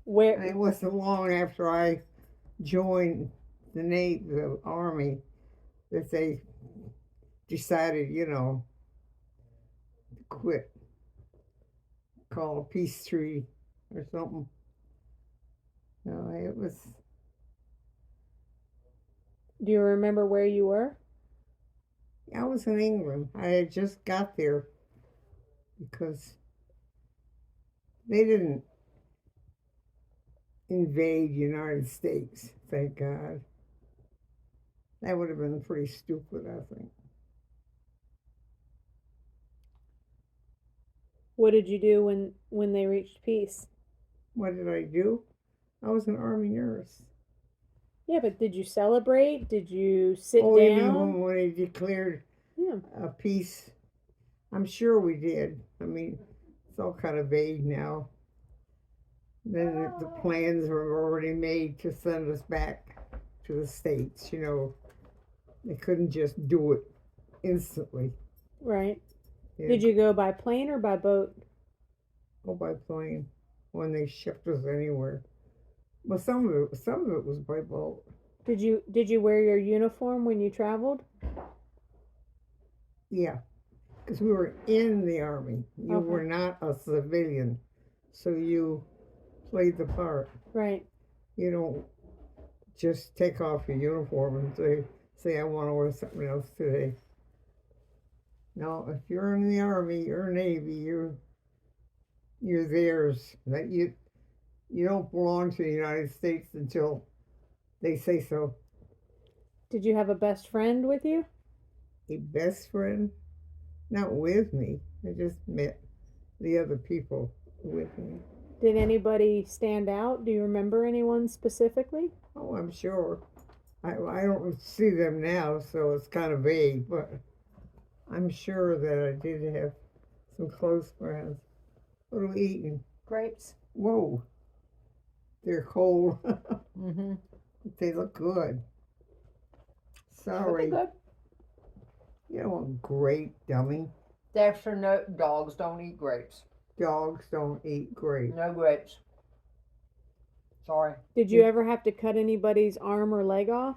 Where And it wasn't long after I joined the Army, that they decided, to quit, call a peace treaty or something. No, it was, do you remember where you were? I was in England. I had just got there because they didn't invade the United States, thank God. That would have been pretty stupid, I think. What did you do when they reached peace? What did I do? I was an Army nurse. Yeah, but did you celebrate? Did you sit Oh, you mean down? when they declared Yeah. a peace? I'm sure we did. I mean, it's all kind of vague now. Then the plans were already made to send us back to the States. They couldn't just do it instantly. Right. They Did you go by plane or by boat? go by plane when they shipped us anywhere. Well, some of it was by boat. Did you wear your uniform when you traveled? Yeah, because we were in the Army. You Okay. were not a civilian, so you played the part. Right. You don't just take off your uniform and say I want to wear something else today. No, if you're in the Army or Navy, you're theirs. That you don't belong to the United States until they say so. Did you have a best friend with you? A best friend, not with me. I just met the other people with me. Did anybody stand out? Do you remember anyone specifically? Oh, I'm sure. I don't see them now, so it's kind of vague, but I'm sure that I did have some close friends. What are we eating? Grapes. Whoa, they're cold. Mm-hmm. They look good. But they're Sorry, good. you don't want grape, dummy. That's for no dogs don't eat grapes. Dogs don't eat grape. No grapes. Sorry. Did you ever have to cut anybody's arm or leg off?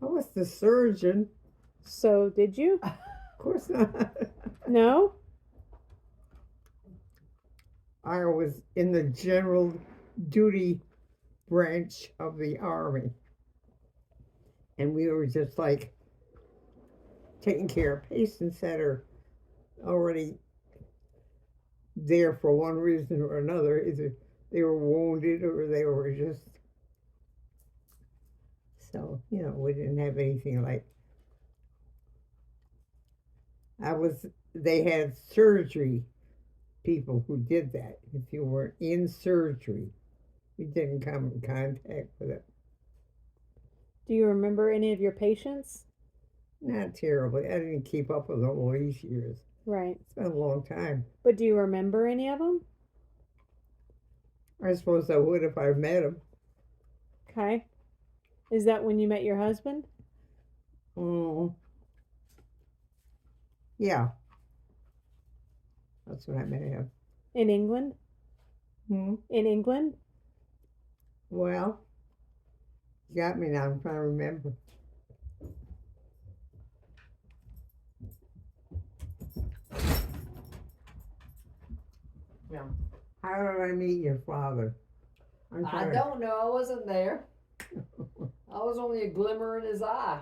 I was the surgeon. So did you? Of course not. No? I was in the general duty branch of the Army, and we were just like taking care of patients that are already there for one reason or another. Either they were wounded or they were just, so, we didn't have anything like, I was, they had surgery people who did that. If you were in surgery, we didn't come in contact with it. Do you remember any of your patients? Not terribly. I didn't keep up with them all these years. Right. It's been a long time. But do you remember any of them? I suppose I would if I met him. Okay. Is that when you met your husband? Oh, yeah, that's what I met him. In England? Hmm. In England? Well, you got me now. I'm trying to remember. Yeah. How did I meet your father? I'm I trying. don't know. I wasn't there. I was only a glimmer in his eye.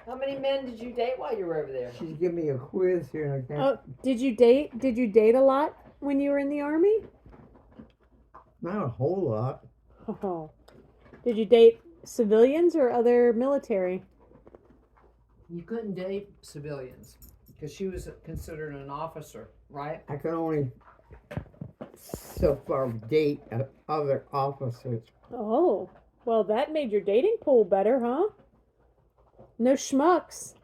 How many men did you date while you were over there? She's giving me a quiz here. Okay. Oh, did you date? Did you date a lot when you were in the army? Not a whole lot. Oh. Did you date civilians or other military? You couldn't date civilians because she was considered an officer, right? I could only so far date other officers. Oh. Well, that made your dating pool better, huh? No schmucks.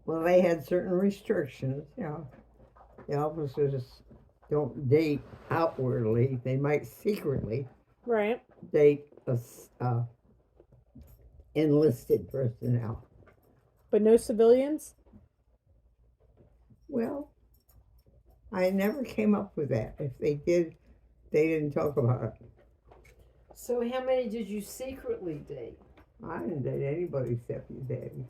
Well, they had certain restrictions. The officers don't date outwardly. They might secretly Right. date enlisted personnel. But no civilians? Well, I never came up with that. If they did, they didn't talk about it. So how many did you secretly date? I didn't date anybody except your daddy.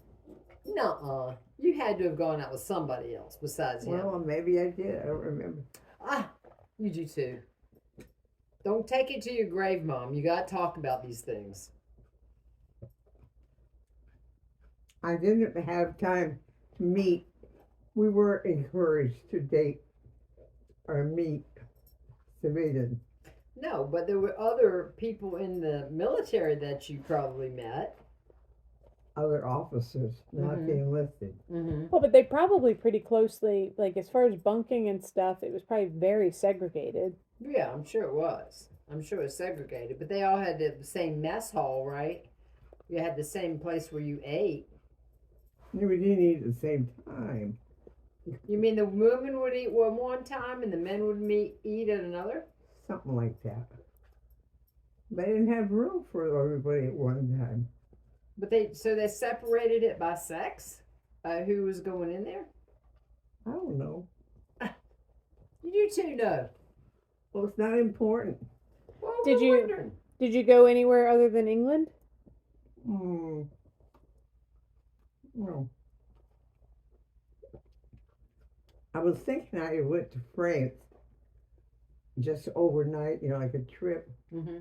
Nuh-uh. You had to have gone out with somebody else besides him. Well, maybe I did. I don't remember. Ah, you do too. Don't take it to your grave, Mom. You got to talk about these things. I didn't have time to meet. We weren't encouraged to date or meet civilians. No, but there were other people in the military that you probably met. Other officers, not the enlisted. Mm-hmm. Well, but they probably pretty closely, like as far as bunking and stuff, it was probably very segregated. Yeah, I'm sure it was. I'm sure it was segregated, but they all had the same mess hall, right? You had the same place where you ate. We didn't eat at the same time. You mean the women would eat one time and the men would eat at another? Something like that. They didn't have room for everybody at one time. But they separated it by sex, by who was going in there. I don't know. You do too know. Well, it's not important. Well, Did we're you- wondering. Did you go anywhere other than England? No. I was thinking I went to France just overnight, like a trip. Mm-hmm.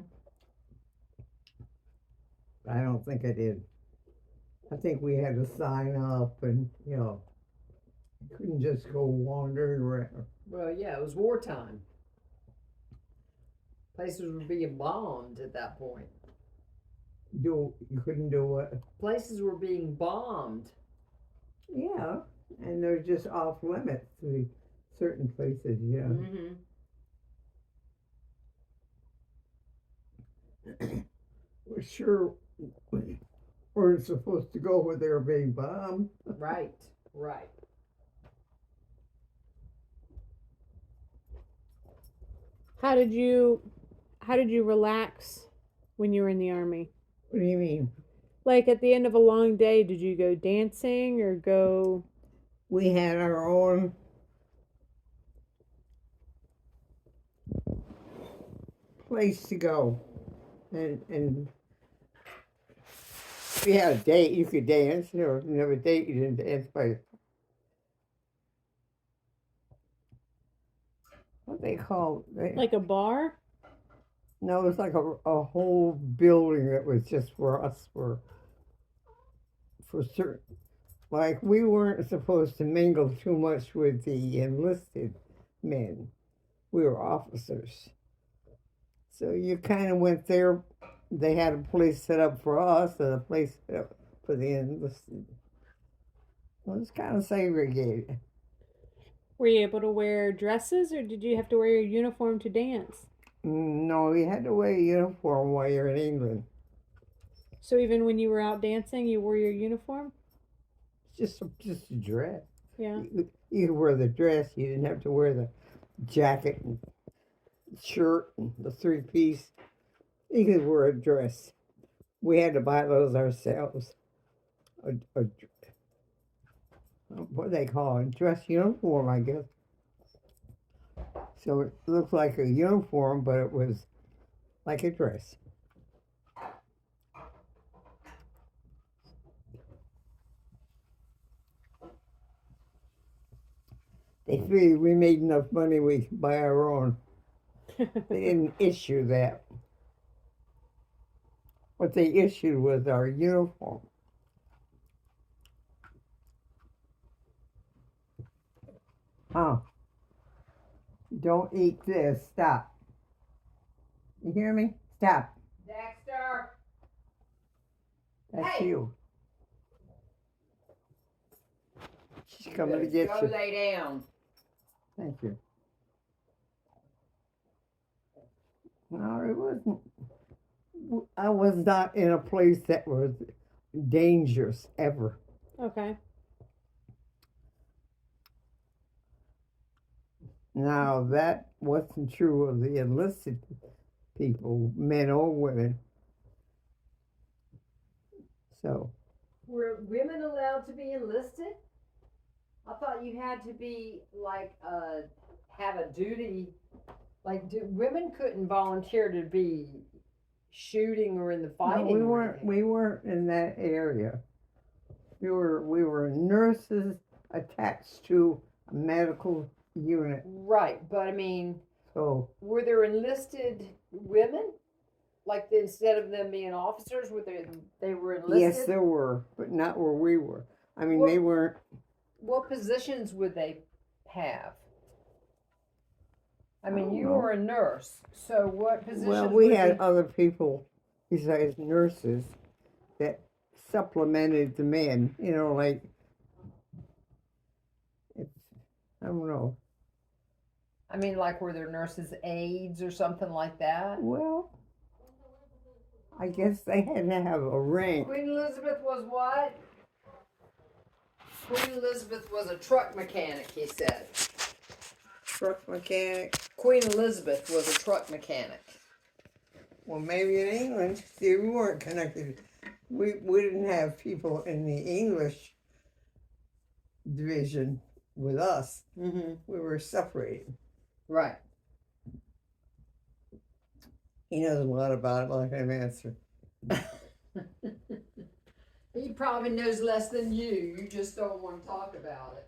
I don't think I did. I think we had to sign up and, couldn't just go wandering around. Well, yeah, it was wartime. Places were being bombed at that point. You couldn't do what? Places were being bombed. Yeah, and they're just off limits to certain places, yeah. Mm-hmm. We're sure we weren't supposed to go where they were being bombed. Right, right. How did you relax when you were in the army? What do you mean? Like at the end of a long day, did you go dancing or go? We had our own place to go, and if you had a date, you could dance. If you have a date, you didn't dance by what they call Like a bar? No, it was like a whole building that was just for us for certain. Like we weren't supposed to mingle too much with the enlisted men. We were officers. So you kind of went there. They had a place set up for us and a place set up for the enlisted. Well, it was kind of segregated. Were you able to wear dresses or did you have to wear your uniform to dance? No, you had to wear a uniform while you're in England. So even when you were out dancing, you wore your uniform? Just a dress. Yeah. You could wear the dress. You didn't have to wear the jacket and shirt and the three-piece. You could wear a dress. We had to buy those ourselves. What do they call it? Dress uniform, I guess. So it looked like a uniform, but it was like a dress. They figured we made enough money we could buy our own. They didn't issue that. What they issued was our uniform. Oh. Don't eat this. Stop. You hear me? Stop. Dexter! That's Hey! you. She's coming to get you. lay down. Thank you. No, it wasn't. I was not in a place that was dangerous ever. Okay. Now, that wasn't true of the enlisted people, men or women. So, Were women allowed to be enlisted? I thought you had to be like a have a duty. Like, women couldn't volunteer to be shooting or in the No, fighting. we or weren't. anything. We weren't in that area. We were nurses attached to a medical unit. Right, but I mean, So were there enlisted women? Like instead of them being officers, were they were enlisted? yes, there were, but not where we were. I mean, Well- they weren't. What positions would they have? I mean, don't you know. were a nurse, so what positions? Well, we would had be- other people besides nurses that supplemented the men. You know, like it's, I don't know. I mean, like were there nurses' aides or something like that? Well, I guess they had to have a rank. Queen Elizabeth was what? Queen Elizabeth was a truck mechanic, he said. Truck mechanic. Queen Elizabeth was a truck mechanic. Well, maybe in England, see, we weren't connected. We didn't have people in the English division with us. Mm-hmm. We were separated. Right. He knows a lot about it, like I've answered. He probably knows less than you. You just don't want to talk about it.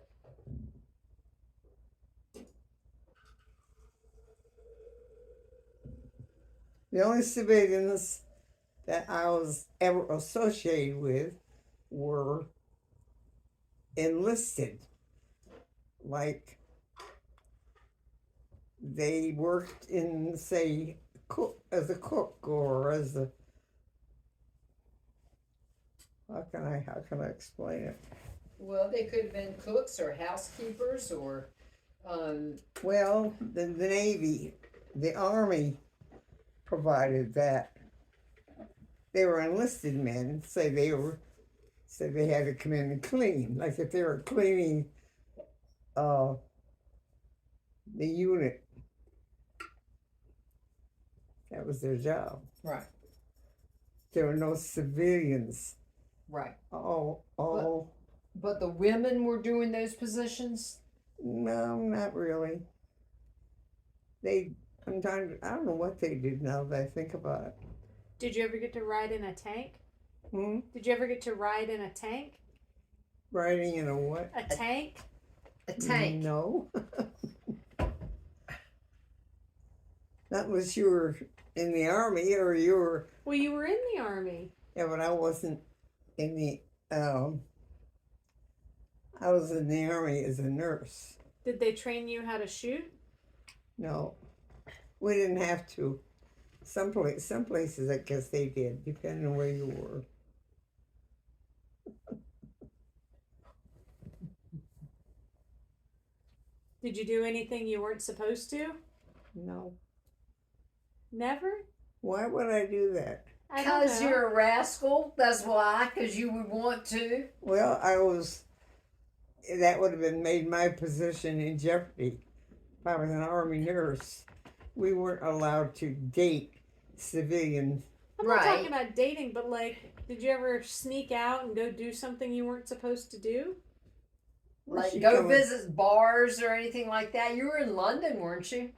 The only civilians that I was ever associated with were enlisted. Like they worked in, say, as a cook or as a, how can I explain it? Well, they could have been cooks or housekeepers or Well, the Navy, the Army provided that. They were enlisted men, say they had to come in and clean. Like if they were cleaning the unit, that was their job. right. There were no civilians. Right. All But the women were doing those positions? no, not really. I don't know what they did now that I think about it. Did you ever get to ride in a tank? Hmm? Did you ever get to ride in a tank? Riding in a what? A tank? A tank. No. Not unless you were in the Army or you were. Well, you were in the Army. Yeah, but I wasn't in the. I was in the Army as a nurse. Did they train you how to shoot? No, we didn't have to. Some places I guess they did, depending on where you were. Did you do anything you weren't supposed to? No. Never? Why would I do that? I don't Because know. you're a rascal. That's why. Because you would want to. Well, that would have been made my position in jeopardy if I was an Army nurse. We weren't allowed to date civilians. I'm not Right. talking about dating, but like, did you ever sneak out and go do something you weren't supposed to do? Like She go come- visit bars or anything like that. You were in London, weren't you?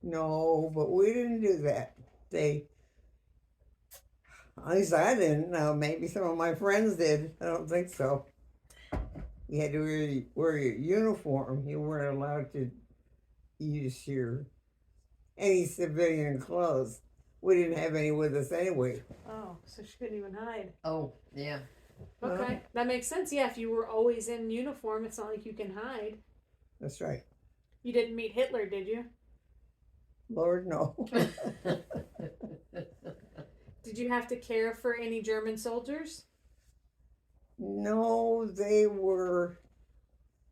No, but we didn't do that. At least I didn't. Now, maybe some of my friends did. I don't think so. You had to wear your uniform. You weren't allowed to use any civilian clothes. We didn't have any with us anyway. Oh, so she couldn't even hide. Oh, yeah. Okay, that makes sense. Yeah, if you were always in uniform, it's not like you can hide. That's right. You didn't meet Hitler, did you? Lord, no. Did you have to care for any German soldiers? No, they were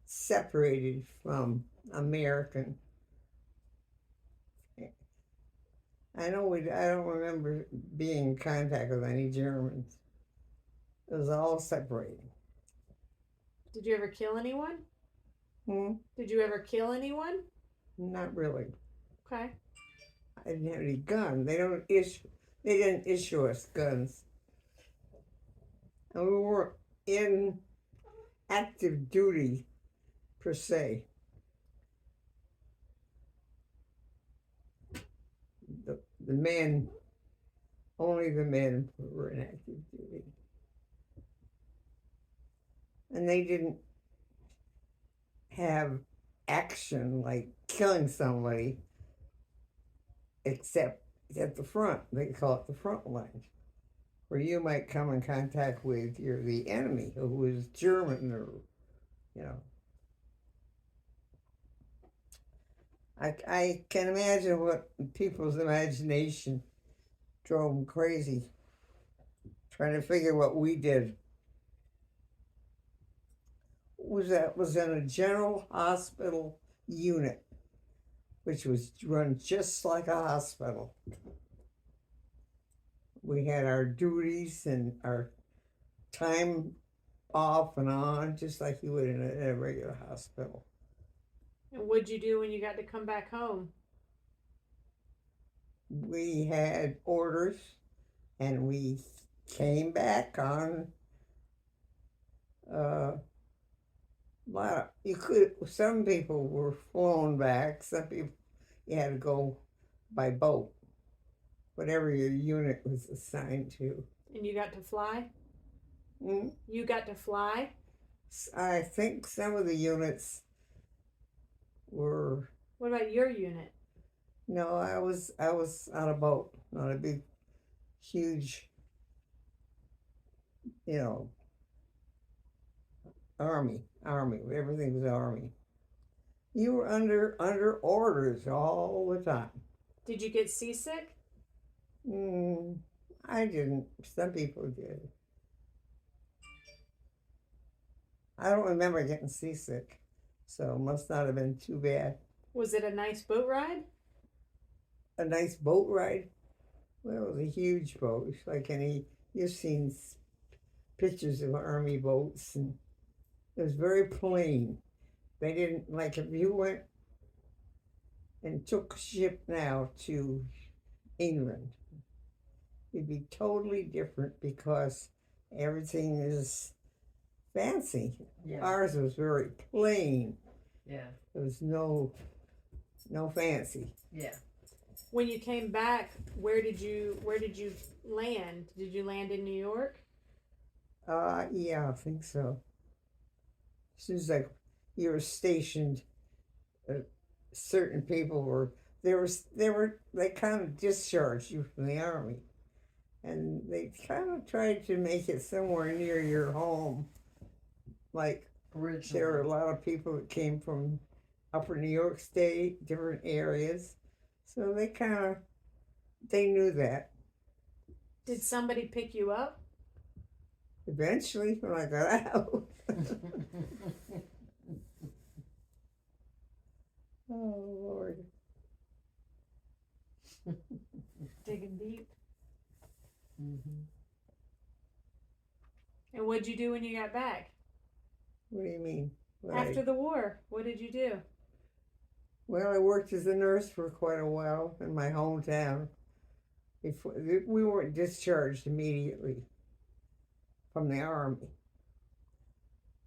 separated from American. I don't remember being in contact with any Germans. It was all separated. Did you ever kill anyone? Did you ever kill anyone? Not really. Okay. I didn't have any gun. They didn't issue us guns. And we weren't in active duty per se. the men, only the men were in active duty. And they didn't have action like killing somebody, except at the front. They call it the front line, where you might come in contact with the enemy who was German or, you know. I can imagine what people's imagination drove them crazy, trying to figure what we did. Was in a general hospital unit, which was run just like a hospital. We had our duties and our time off and on, just like you would in a regular hospital. And what'd you do when you got to come back home? We had orders, and we came back on a lot of, some people were flown back, some people you had to go by boat, whatever your unit was assigned to. And you got to fly? Mm, You got to fly? I think some of the units were. What about your unit? No, I was on a boat, on a big, huge, you know, army. Everything was army. You were under orders all the time. Did you get seasick? I didn't. Some people did. I don't remember getting seasick, so it must not have been too bad. Was it a nice boat ride? A nice boat ride? Well, it was a huge boat. It's like you've seen pictures of army boats, and it was very plain. They didn't, like, if you went and took a ship now to England, it'd be totally different because everything is fancy. Yeah. Ours was very plain. Yeah. There was no fancy. Yeah. When you came back, where did you land? Did you land in New York? Yeah, I think so. Seems like you were stationed. Certain people were. They kind of discharged you from the army, and they kind of tried to make it somewhere near your home. Like, Originally. there were a lot of people that came from upper New York State, different areas. So they knew that. Did somebody pick you up? Eventually, when I got out. Oh, Lord. Digging deep. Mm-hmm. And what'd you do when you got back? What do you mean? After the war, what did you do? Well, I worked as a nurse for quite a while in my hometown. We weren't discharged immediately from the army.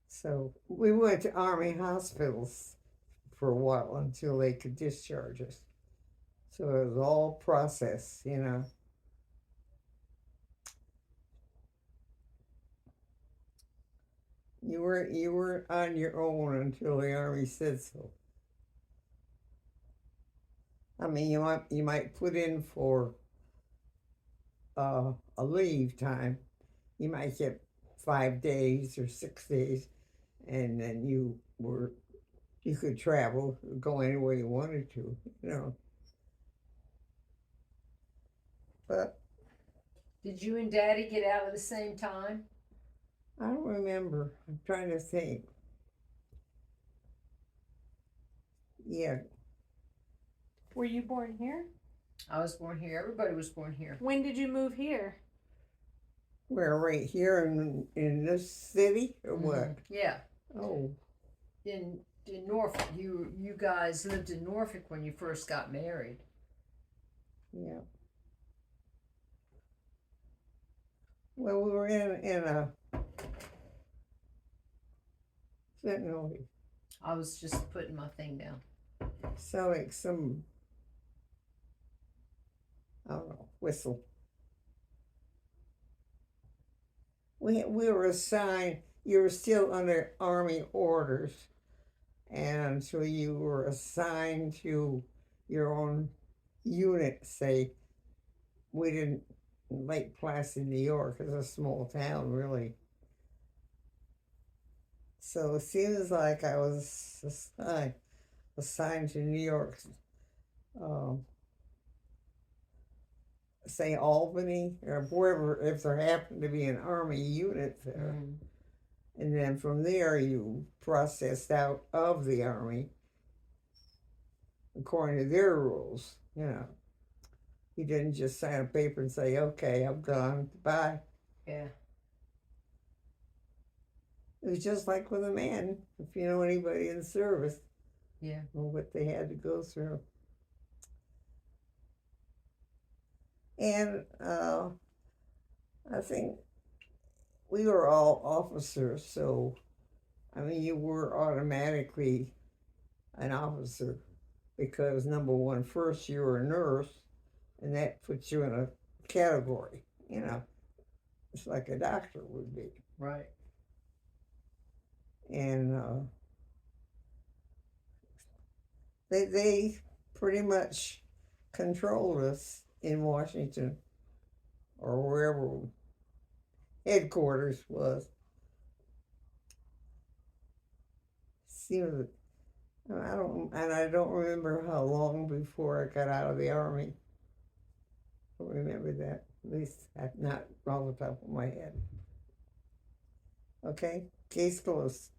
So we went to army hospitals for a while until they could discharge us. So it was all process, you know. You weren't on your own until the army said so. I mean, you might put in for a leave time. You might get 5 days or 6 days, and then you could travel, go anywhere you wanted to, you know. But Did you and Daddy get out at the same time? I don't remember. I'm trying to think. Yeah. Were you born here? I was born here. Everybody was born here. When did you move here? We're right here in this city, or what? Yeah. Oh, In Norfolk. You guys lived in Norfolk when you first got married. yeah. Well, we were in a Sentinel, I was just putting my thing down. selling some. I don't know, whistle. We were assigned. You were still under Army orders, and so you were assigned to your own unit. Say, we didn't. Lake Placid, New York, is a small town, really. So as soon as like I was assigned to New York, um, say Albany or wherever, if there happened to be an Army unit there. And then from there, you processed out of the Army according to their rules. You know, you didn't just sign a paper and say, "Okay, I'm gone, bye." Yeah. It was just like with a man, if you know anybody in the service. Yeah. Or what they had to go through. And I think we were all officers, so I mean, you were automatically an officer because number one, first you were a nurse, and that puts you in a category. You know, it's like a doctor would be. Right. And they pretty much controlled us in Washington or wherever headquarters was. Seems I don't remember how long before I got out of the Army. I don't remember that. At least not off the top of my head. Okay, case closed.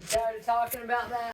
Tired of talking about that?